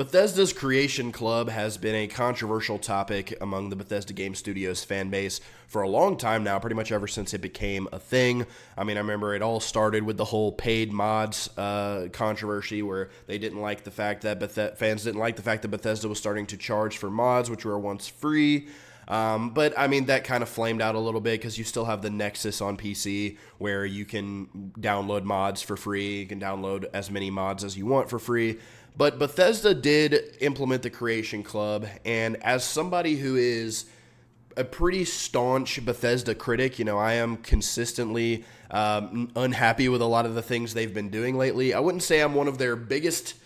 Bethesda's Creation Club has been a controversial topic among the Bethesda Game Studios fan base for a long time now, pretty much ever since it became a thing. I mean, I remember it all started with the whole paid mods controversy, where they didn't like the fact that fans didn't like the fact that Bethesda was starting to charge for mods, which were once free. But I mean, that kind of flamed out a little bit because you still have the Nexus on PC where you can download mods for free. You can download as many mods as you want for free. But Bethesda did implement the Creation Club, and as somebody who is a pretty staunch Bethesda critic, I am consistently unhappy with a lot of the things they've been doing lately. I wouldn't say I'm one of their biggest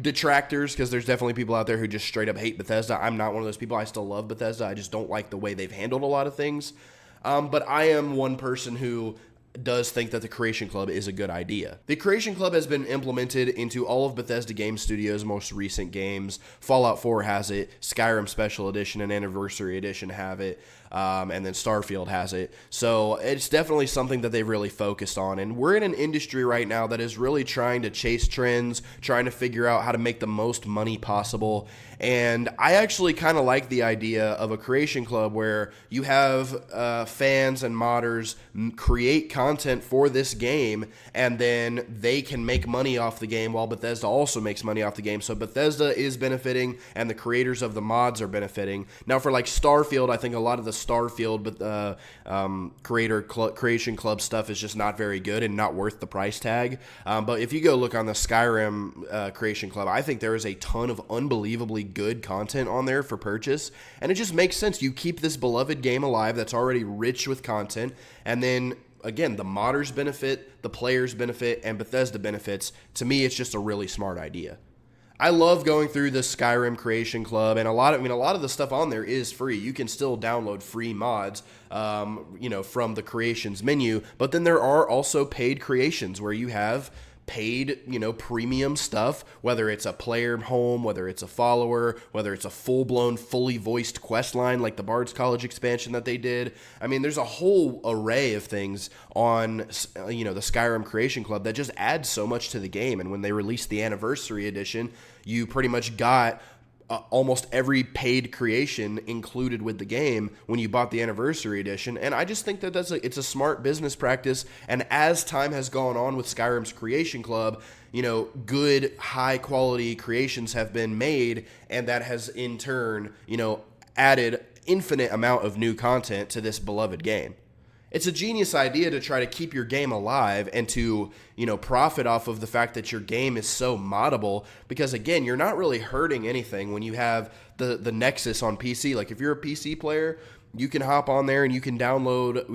detractors, because there's definitely people out there who just straight up hate Bethesda. I'm not one of those people. I still love Bethesda. I just don't like the way they've handled a lot of things. But I am one person who does think that the Creation Club is a good idea. The Creation Club has been implemented into all of Bethesda Game Studios' most recent games. Fallout 4 has it, Skyrim Special Edition and Anniversary Edition have it, and then Starfield has it. So it's definitely something that they've really focused on. And we're in an industry right now that is really trying to chase trends, trying to figure out how to make the most money possible. And I actually kind of like the idea of a Creation Club where you have fans and modders create content for this game, and then they can make money off the game while Bethesda also makes money off the game. So Bethesda is benefiting, and the creators of the mods are benefiting. Now, for Starfield, I think a lot of the Starfield Creation Club stuff is just not very good and not worth the price tag. But if you go look on the Skyrim Creation Club, I think there is a ton of unbelievably good content on there for purchase, and it just makes sense. You keep this beloved game alive that's already rich with content, and then again, the modders benefit, the players benefit, and Bethesda benefits. To me, it's just a really smart idea. I love going through the Skyrim Creation Club, and a lot of the stuff on there is free. You can still download free mods, from the creations menu. But then there are also paid creations where you have paid, premium stuff, whether it's a player home, whether it's a follower, whether it's a full-blown, fully voiced quest line like the Bard's College expansion that they did. I mean, there's a whole array of things on, the Skyrim Creation Club that just adds so much to the game. And when they released the Anniversary Edition, you pretty much got almost every paid creation included with the game when you bought the Anniversary Edition. And I just think that it's a smart business practice. And as time has gone on with Skyrim's Creation Club, good high quality creations have been made, and that has in turn, added infinite amount of new content to this beloved game. It's a genius idea to try to keep your game alive and to, profit off of the fact that your game is so moddable, because again, you're not really hurting anything when you have the Nexus on PC. Like if you're a PC player, you can hop on there and you can download,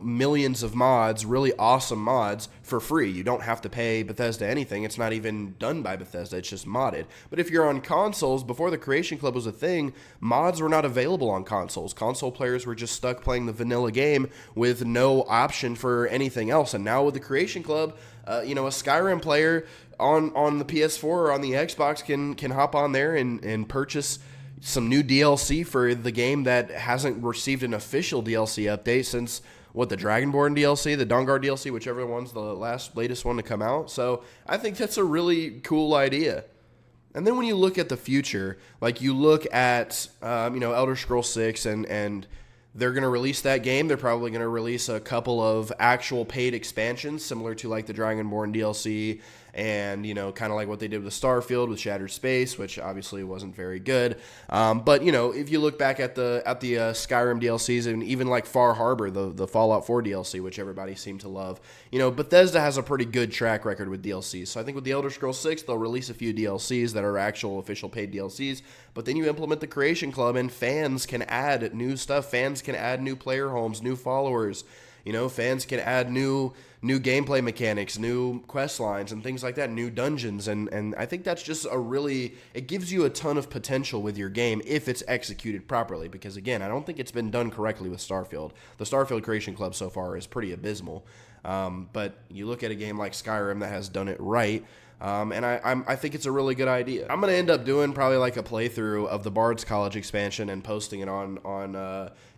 millions of mods, really awesome mods for free. You don't have to pay Bethesda anything. It's not even done by Bethesda. It's just modded. But if you're on consoles, before the Creation Club was a thing, mods were not available on consoles. Console players were just stuck playing the vanilla game with no option for anything else. And now with the Creation Club, a Skyrim player on the PS4 or on the Xbox can hop on there and purchase some new DLC for the game that hasn't received an official DLC update since, the Dragonborn DLC, the Dawnguard DLC, whichever one's the latest one to come out. So I think that's a really cool idea. And then when you look at the future, you look at, Elder Scrolls 6 and they're going to release that game. They're probably going to release a couple of actual paid expansions similar to the Dragonborn DLC and, kind of like what they did with Starfield with Shattered Space, which obviously wasn't very good. But, if you look back at the Skyrim DLCs and even Far Harbor, the Fallout 4 DLC, which everybody seemed to love, Bethesda has a pretty good track record with DLCs. So I think with the Elder Scrolls 6, they'll release a few DLCs that are actual official paid DLCs. But then you implement the Creation Club and fans can add new stuff. Fans can add new player homes, new followers. Fans can add new gameplay mechanics, new quest lines, and things like that, new dungeons. And I think that's just it gives you a ton of potential with your game if it's executed properly. Because, again, I don't think it's been done correctly with Starfield. The Starfield Creation Club so far is pretty abysmal. But you look at a game like Skyrim that has done it right. And I think it's a really good idea. I'm going to end up doing probably like a playthrough of the Bard's College expansion and posting it on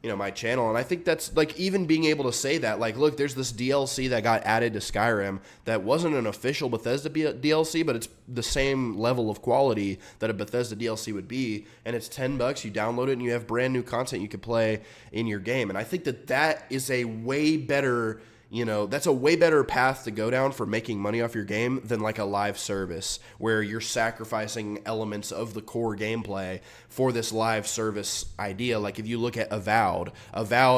my channel. And I think that's like, even being able to say that, like, look, there's this DLC that got added to Skyrim that wasn't an official Bethesda DLC, but it's the same level of quality that a Bethesda DLC would be. And it's $10. You download it and you have brand new content you could play in your game. And I think that is a way better, that's a way better path to go down for making money off your game than like a live service where you're sacrificing elements of the core gameplay for this live service idea. Like if you look at Avowed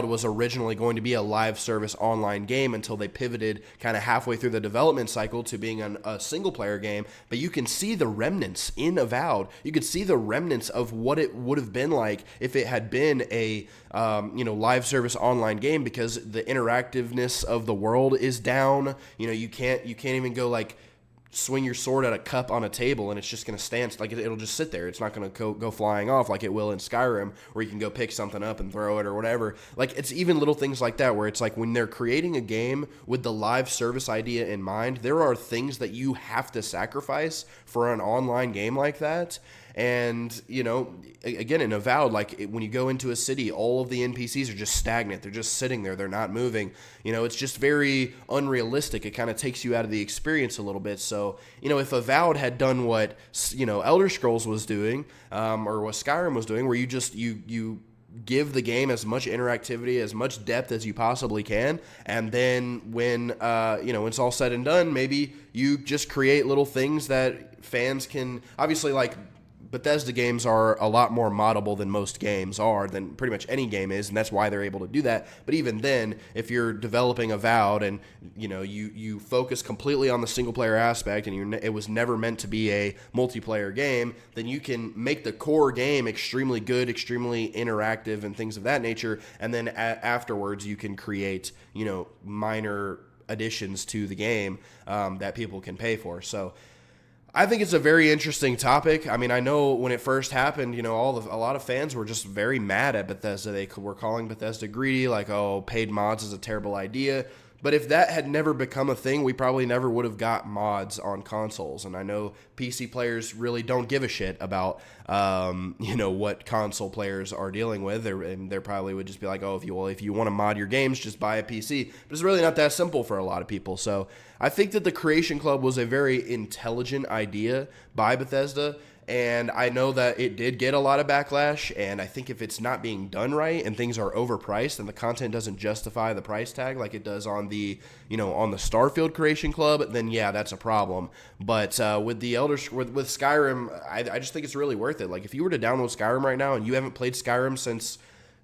was originally going to be a live service online game until they pivoted kind of halfway through the development cycle to being a single player game. But you can see the remnants in Avowed. You could see the remnants of what it would have been like if it had been a live service online game, because the interactiveness of the world is down. You can't even go like swing your sword at a cup on a table and it's just going to stand, like it'll just sit there. It's not going to go flying off like it will in Skyrim, where you can go pick something up and throw it or whatever. Like, it's even little things like that where it's like when they're creating a game with the live service idea in mind, there are things that you have to sacrifice for an online game like that. And, again, in Avowed, like when you go into a city, all of the NPCs are just stagnant. They're just sitting there. They're not moving. It's just very unrealistic. It kind of takes you out of the experience a little bit. So, if Avowed had done what, Elder Scrolls was doing, or what Skyrim was doing, where you just, you give the game as much interactivity, as much depth as you possibly can, and then when it's all said and done, maybe you just create little things that fans can, obviously, like, Bethesda games are a lot more moddable than most games are, than pretty much any game is, and that's why they're able to do that. But even then, if you're developing Avowed and you focus completely on the single player aspect, and it was never meant to be a multiplayer game, then you can make the core game extremely good, extremely interactive, and things of that nature. And then afterwards, you can create minor additions to the game that people can pay for. So I think it's a very interesting topic. I mean, I know when it first happened, a lot of fans were just very mad at Bethesda. They were calling Bethesda greedy, like, oh, paid mods is a terrible idea. But if that had never become a thing, we probably never would have got mods on consoles. And I know PC players really don't give a shit about, what console players are dealing with. They probably would just be like, oh, if you want to mod your games, just buy a PC. But it's really not that simple for a lot of people. So I think that the Creation Club was a very intelligent idea by Bethesda. And I know that it did get a lot of backlash, and I think if it's not being done right and things are overpriced and the content doesn't justify the price tag like it does on the Starfield Creation Club, then yeah, that's a problem. But with Skyrim, I just think it's really worth it. Like, if you were to download Skyrim right now and you haven't played Skyrim since,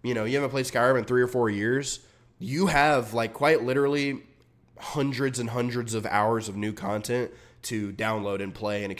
you haven't played Skyrim in 3 or 4 years, you have, like, quite literally hundreds and hundreds of hours of new content to download and play and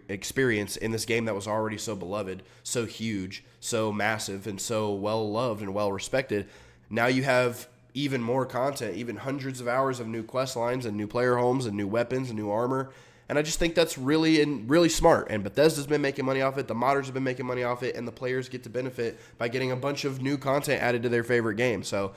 experience in this game that was already so beloved, so huge, so massive, and so well loved and well respected. Now you have even more content, even hundreds of hours of new quest lines and new player homes and new weapons and new armor. And I just think that's really smart. And Bethesda's been making money off it, the modders have been making money off it, and the players get to benefit by getting a bunch of new content added to their favorite game. So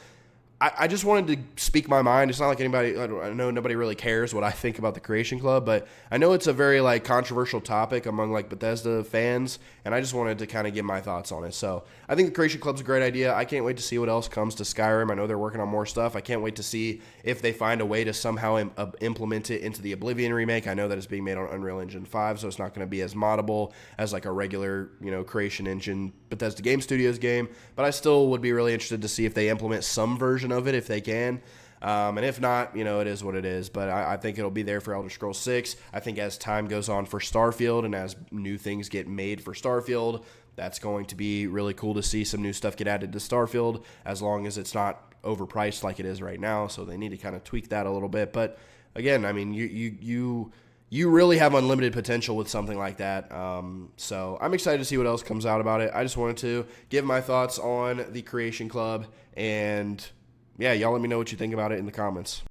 I just wanted to speak my mind. It's not like I know nobody really cares what I think about the Creation Club, but I know it's a very, like, controversial topic among, like, Bethesda fans, and I just wanted to kind of give my thoughts on it. So I think the Creation Club's a great idea. I can't wait to see what else comes to Skyrim. I know they're working on more stuff. I can't wait to see if they find a way to somehow implement it into the Oblivion remake. I know that it's being made on Unreal Engine 5, so it's not going to be as moddable as, like, a regular, Creation Engine Bethesda Game Studios game, but I still would be really interested to see if they implement some version of it, if they can. And if not, it is what it is. But I think it'll be there for Elder Scrolls 6. I think as time goes on for Starfield and as new things get made for Starfield, that's going to be really cool to see some new stuff get added to Starfield, as long as it's not overpriced like it is right now. So they need to kind of tweak that a little bit. But again, I mean, you really have unlimited potential with something like that. So I'm excited to see what else comes out about it. I just wanted to give my thoughts on the Creation Club, and yeah, y'all let me know what you think about it in the comments.